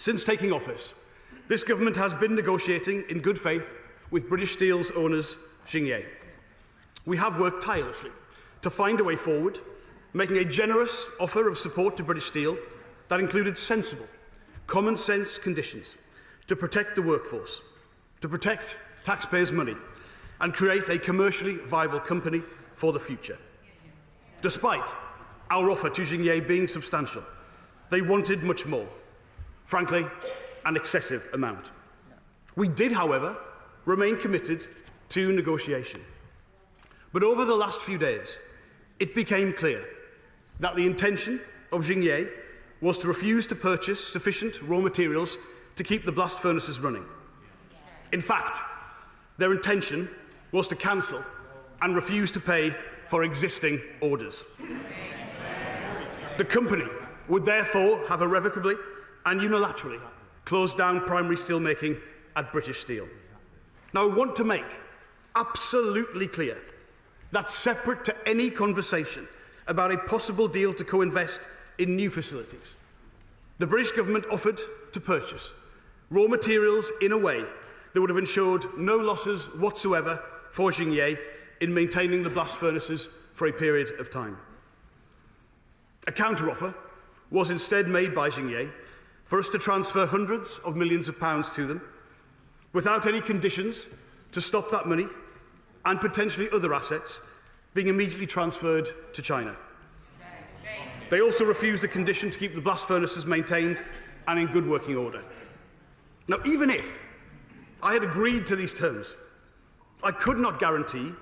Since taking office, this government has been negotiating in good faith with British Steel's owners, Jingye. We have worked tirelessly to find a way forward, making a generous offer of support to British Steel that included sensible, common-sense conditions to protect the workforce, to protect taxpayers' money, and create a commercially viable company for the future. Despite our offer to Jingye being substantial, they wanted much more, frankly, an excessive amount. We did, however, remain committed to negotiation. But over the last few days, it became clear that the intention of Jingye was to refuse to purchase sufficient raw materials to keep the blast furnaces running. In fact, their intention was to cancel and refuse to pay for existing orders. The company would therefore have irrevocably and unilaterally closed down primary steelmaking at British Steel. Now, I want to make absolutely clear that separate to any conversation about a possible deal to co-invest in new facilities, the British government offered to purchase raw materials in a way that would have ensured no losses whatsoever for Jingye in maintaining the blast furnaces for a period of time. A counter-offer was instead made by Jingye for us to transfer hundreds of millions of pounds to them without any conditions to stop that money and potentially other assets being immediately transferred to China. They also refused a condition to keep the blast furnaces maintained and in good working order. Now, even if I had agreed to these terms, I could not guarantee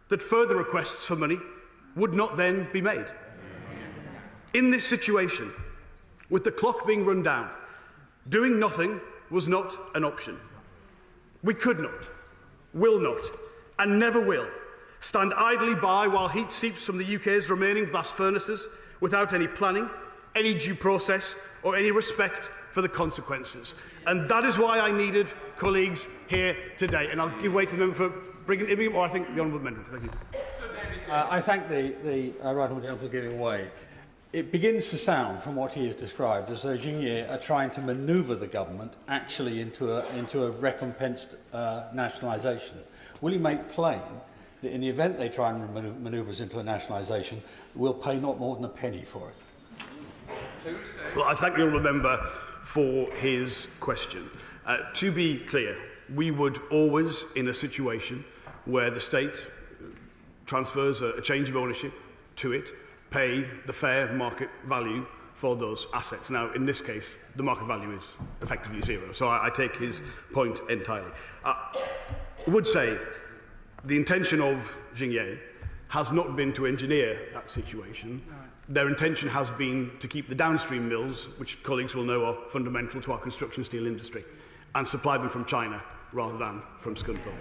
that further requests for money would not then be made. In this situation, with the clock being run down, doing nothing was not an option. We could not, will not, and never will stand idly by while heat seeps from the UK's remaining blast furnaces without any planning, any due process, or any respect for the consequences. And that is why I needed colleagues here today. And I'll give way to the member for Brigham, or I think the honourable member. Thank you. I thank the right honourable gentleman for giving way. It begins to sound, from what he has described, as though Jingye are trying to manoeuvre the government actually into a recompensed nationalisation. Will he make plain that in the event they try and manoeuvre us into a nationalisation, we'll pay not more than a penny for it? Well, I thank the honourable member for his question. To be clear, we would always, in a situation where the state transfers a change of ownership to it, pay the fair market value for those assets. Now, in this case, the market value is effectively zero, so I take his point entirely. I would say the intention of Jingye has not been to engineer that situation. Their intention has been to keep the downstream mills, which colleagues will know are fundamental to our construction steel industry, and supply them from China rather than from Scunthorpe.